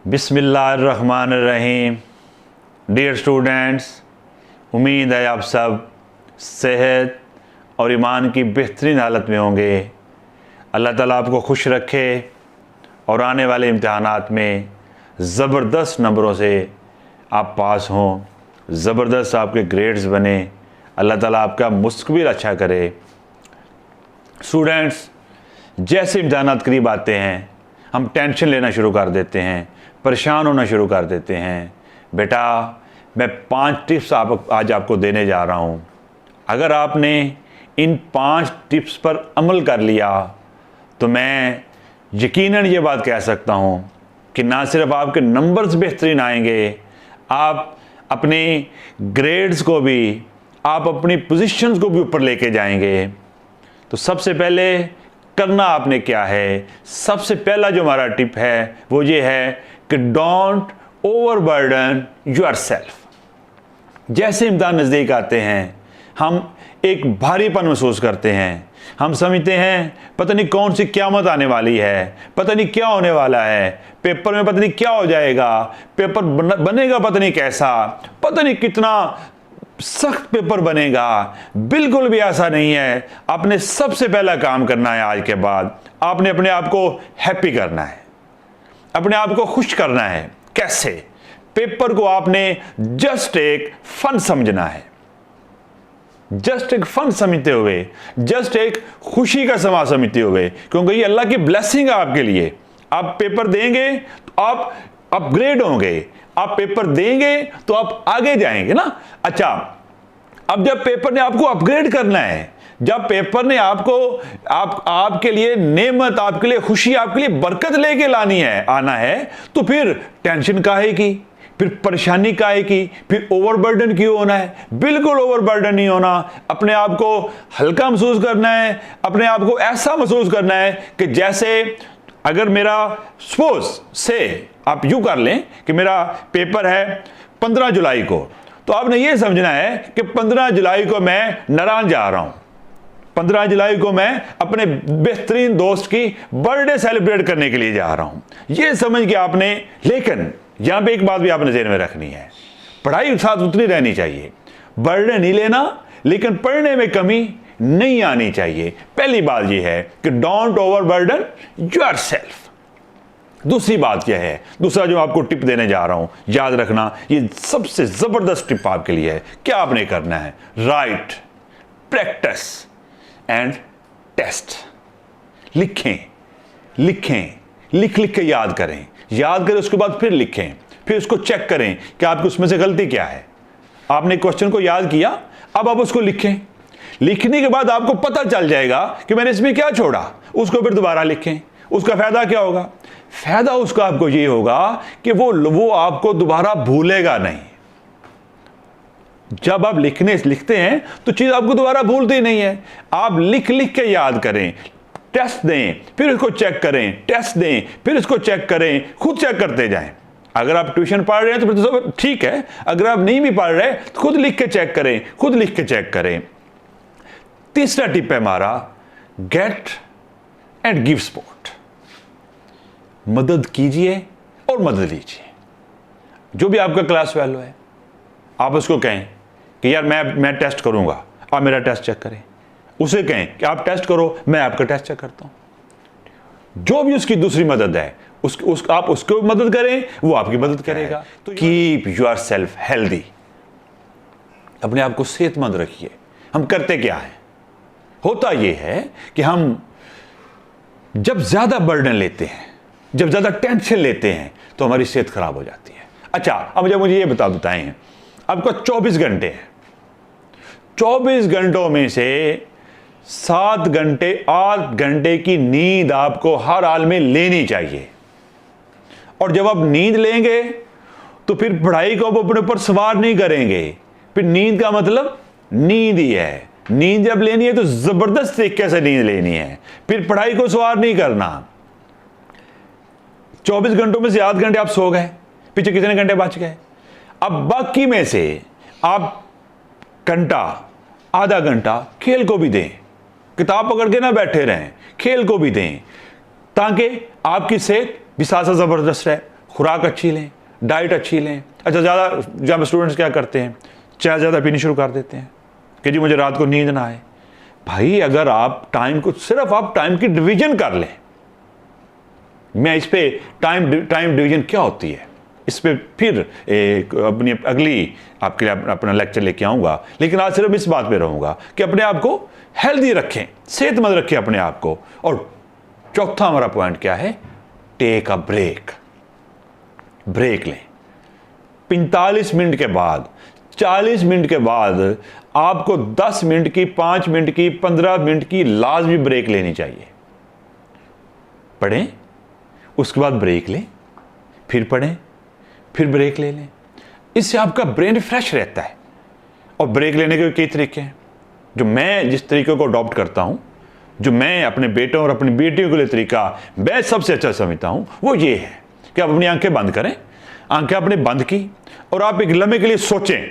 बिस्मिल्लाहिर्रहमानिर्रहीम। Dear students, उम्मीद है आप सब सेहत और ईमान की बेहतरीन हालत में होंगे। अल्लाह ताला आपको खुश रखे और आने वाले इम्तिहानात में ज़बरदस्त नंबरों से आप पास हों, ज़बरदस्त आपके ग्रेड्स बने। अल्लाह ताला आपका मुस्तकबिल अच्छा करे। स्टूडेंट्स, जैसे इम्तिहानात करीब आते हैं हम टेंशन लेना शुरू कर देते हैं, परेशान होना शुरू कर देते हैं। बेटा, मैं 5 टिप्स आज आपको देने जा रहा हूँ। अगर आपने इन 5 टिप्स पर अमल कर लिया तो मैं यकीनन ये बात कह सकता हूँ कि ना सिर्फ आपके नंबर्स बेहतरीन आएंगे, आप अपने ग्रेड्स को भी, आप अपनी पोजीशंस को भी ऊपर लेके जाएंगे। तो सबसे पहले करना आपने क्या है? सबसे पहला जो हमारा टिप है वो ये है कि डोंट ओवरबर्डन योरसेल्फ। जैसे इम्तिहान नज़दीक आते हैं हम एक भारीपन महसूस करते हैं। हम समझते हैं पता नहीं कौन सी क़यामत आने वाली है, पता नहीं क्या होने वाला है, पेपर में पता नहीं क्या हो जाएगा, पेपर बनेगा पता नहीं कैसा, पता नहीं कितना सख्त पेपर बनेगा। बिल्कुल भी ऐसा नहीं है। आपने सबसे पहला काम करना है, आज के बाद आपने अपने आप को हैप्पी करना है, अपने आप को खुश करना है। कैसे? पेपर को आपने जस्ट एक फन समझना है, जस्ट एक फन समझते हुए, जस्ट एक खुशी का समा समझते हुए, क्योंकि ये अल्लाह की ब्लेसिंग है आपके लिए। आप पेपर देंगे तो आप अपग्रेड होंगे, आप पेपर देंगे तो आप आगे जाएंगे ना। अच्छा, अब जब पेपर ने आपको अपग्रेड करना है, जब पेपर ने आपको आपके लिए नेमत, आपके लिए खुशी, आपके लिए बरकत लेके लानी है, आना है, तो फिर टेंशन काहे की, फिर परेशानी काहे की, फिर ओवरबर्डन क्यों होना है? बिल्कुल ओवरबर्डन नहीं होना। अपने आप को हल्का महसूस करना है, अपने आप को ऐसा महसूस करना है कि जैसे अगर मेरा सपोज से आप यूं कर लें कि मेरा पेपर है 15 जुलाई को, तो आपने ये समझना है कि 15 जुलाई को मैं नारायण जा रहा हूं, 15 जुलाई को मैं अपने बेहतरीन दोस्त की बर्थडे सेलिब्रेट करने के लिए जा रहा हूं, ये समझ के आपने। लेकिन यहां पे एक बात भी आपने ज़हन में रखनी है, पढ़ाई साथ उतनी रहनी चाहिए, बर्थडे नहीं लेना, लेकिन पढ़ने में कमी नहीं आनी चाहिए। पहली बात यह है कि डोंट ओवरबर्डन योरसेल्फ। दूसरी बात क्या है? दूसरा जो आपको टिप देने जा रहा हूं, याद रखना, ये सबसे जबरदस्त टिप आपके लिए है। क्या आपने करना है? Right, practice and test. लिखें, लिखें, लिख लिख के याद करें, याद करें, उसके बाद फिर लिखें, फिर उसको चेक करें कि आपकी उसमें से गलती क्या है। आपने क्वेश्चन को याद किया, अब आप उसको लिखें। लिखने के बाद आपको पता चल जाएगा कि मैंने इसमें क्या छोड़ा, उसको फिर दोबारा लिखें। उसका फायदा क्या होगा? फायदा उसका आपको ये होगा कि वो आपको दोबारा भूलेगा नहीं। जब आप लिखते हैं तो चीज आपको दोबारा भूलती नहीं है। आप लिख लिख के याद करें, टेस्ट दें, फिर उसको चेक करें, टेस्ट दें, फिर इसको चेक करें, खुद चेक करते जाएं। अगर आप ट्यूशन पढ़ रहे हैं तो फिर तो सब ठीक है, अगर आप नहीं भी पढ़ रहे तो खुद लिख के चेक करें, खुद लिख के चेक करें। तीसरा टिप है हमारा, गेट एंड गिव सपोर्ट। मदद कीजिए और मदद लीजिए। जो भी आपका क्लास फेलो है, आप उसको कहें कि यार मैं टेस्ट करूंगा, आप मेरा टेस्ट चेक करें। उसे कहें कि आप टेस्ट करो, मैं आपका टेस्ट चेक करता हूं। जो भी उसकी दूसरी मदद है, आप उसको मदद करें, वो आपकी मदद करेगा। तो कीप योरसेल्फ हेल्दी। अपने आप को सेहतमंद रखिए। हम करते क्या है? होता यह है कि हम जब ज्यादा बर्डन लेते हैं, जब ज्यादा टेंशन लेते हैं, तो हमारी सेहत खराब हो जाती है। अच्छा, अब जब मुझे ये बताएं, आपका 24 घंटे है, 24 घंटों में से 7 घंटे, 8 घंटे की नींद आपको हर हाल में लेनी चाहिए। और जब आप नींद लेंगे तो फिर पढ़ाई को आप अपने ऊपर सवार नहीं करेंगे। फिर नींद का मतलब नींद ही है। नींद जब लेनी है तो जबरदस्त तरीके से नींद लेनी है, फिर पढ़ाई को सवार नहीं करना। 24 घंटों में से 8 घंटे आप सो गए, पीछे कितने घंटे बच गए? अब बाकी में से आप घंटा, आधा घंटा खेल को भी दें। किताब पकड़ के ना बैठे रहें, खेल को भी दें, ताकि आपकी सेहत भी साथ साथ जबरदस्त रहे। खुराक अच्छी लें, डाइट अच्छी लें। अच्छा, ज़्यादा जब स्टूडेंट्स क्या करते हैं, चाय ज़्यादा पीनी शुरू कर देते हैं कि जी मुझे रात को नींद ना आए। भाई अगर आप टाइम को, सिर्फ आप टाइम की डिवीजन कर लें, मैं इस पे टाइम डिवीजन क्या होती है इस पे फिर अपनी अगली आपके लिए अपना लेक्चर लेके आऊंगा, लेकिन आज सिर्फ इस बात पे रहूंगा कि अपने आप को हेल्दी रखें, सेहतमंद रखें अपने आप को। और चौथा हमारा पॉइंट क्या है, टेक अ ब्रेक। ब्रेक लें 45 मिनट के बाद, 40 मिनट के बाद आपको 10 मिनट की, 5 मिनट की, 15 मिनट की लाजमी ब्रेक लेनी चाहिए। पढ़ें, उसके बाद ब्रेक लें, फिर पढ़ें, फिर ब्रेक ले लें। इससे आपका ब्रेन फ्रेश रहता है। और ब्रेक लेने के कई तरीके हैं। जो मैं जिस तरीके को अडॉप्ट करता हूं, जो मैं अपने बेटों और अपनी बेटियों के लिए तरीका मैं सबसे अच्छा समझता हूं, वो ये है कि आप अपनी आंखें बंद करें। आंखें आपने बंद की और आप एक लम्हे के लिए सोचें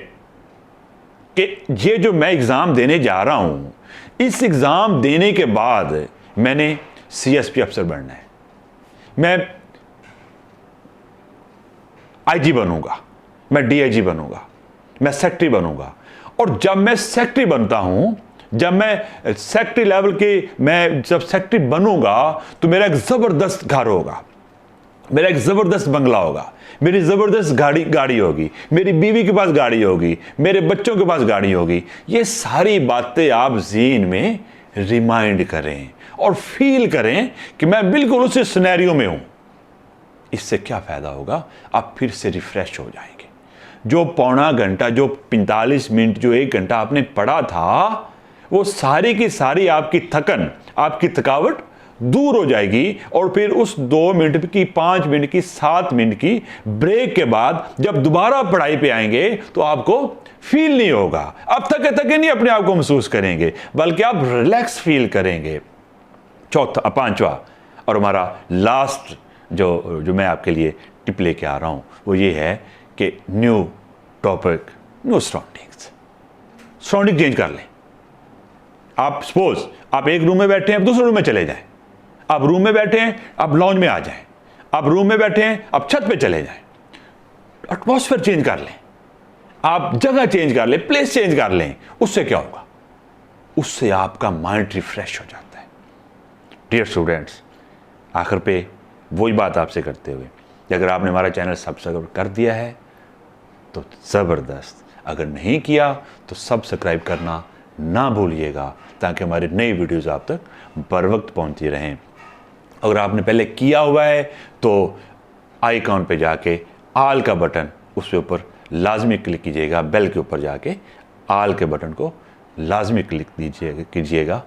कि ये जो मैं एग्जाम देने जा रहा हूं, इस एग्जाम देने के बाद मैंने CSP अफसर बनना है, मैं IG बनूंगा, मैं DIG बनूंगा, मैं सेक्रेटरी बनूंगा। और जब मैं सेक्रेटरी बनता हूं, जब मैं सेक्रेटरी लेवल के, मैं जब सेक्रेटरी बनूंगा तो मेरा एक जबरदस्त घर होगा, मेरा एक जबरदस्त बंगला होगा, मेरी जबरदस्त गाड़ी होगी, मेरी बीवी के पास गाड़ी होगी, मेरे बच्चों के पास गाड़ी होगी। ये सारी बातें आप ज़हन में रिमाइंड करें और फील करें कि मैं बिल्कुल उस सिनेरियो में हूं। इससे क्या फायदा होगा, आप फिर से रिफ्रेश हो जाएंगे। जो पौना घंटा, जो 45 मिनट, जो 1 घंटा आपने पढ़ा था, वो सारी की सारी आपकी थकन, आपकी थकावट दूर हो जाएगी। और फिर उस 2 मिनट की, 5 मिनट की, 7 मिनट की ब्रेक के बाद जब दोबारा पढ़ाई पे आएंगे तो आपको फील नहीं होगा, आप थके थके नहीं अपने आप को महसूस करेंगे, बल्कि आप रिलैक्स फील करेंगे। चौथा, पांचवा और हमारा लास्ट जो मैं आपके लिए टिप लेके आ रहा हूं, वो ये है कि new topic, new surroundings. Surrounding change कर लें। आप सपोज आप एक रूम में बैठे हैं, आप दूसरे रूम में चले जाएं। आप रूम में बैठे हैं, आप लॉन्ज में आ जाएं। आप रूम में बैठे हैं, आप छत पे चले जाएं। एटमॉस्फेयर चेंज कर लें, आप जगह चेंज कर लें, प्लेस चेंज कर लें। उससे क्या होगा, उससे आपका माइंड रिफ्रेश हो जाता है। डियर स्टूडेंट्स, आखिर पे वही बात आपसे करते हुए, अगर आपने हमारा चैनल सब्सक्राइब कर दिया है तो ज़बरदस्त, अगर नहीं किया तो सब्सक्राइब करना ना भूलिएगा, ताकि हमारी नई वीडियोस आप तक बर वक्त पहुंचती रहें। अगर आपने पहले किया हुआ है तो आइकॉन पे जाके आल का बटन, उस ऊपर लाजमी क्लिक कीजिएगा। बेल के ऊपर जाके आल के बटन को लाजमी क्लिक कीजिएगा।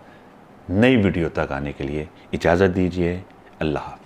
नई वीडियो तक आने के लिए इजाज़त दीजिए। अल्लाह हाफ़िज़।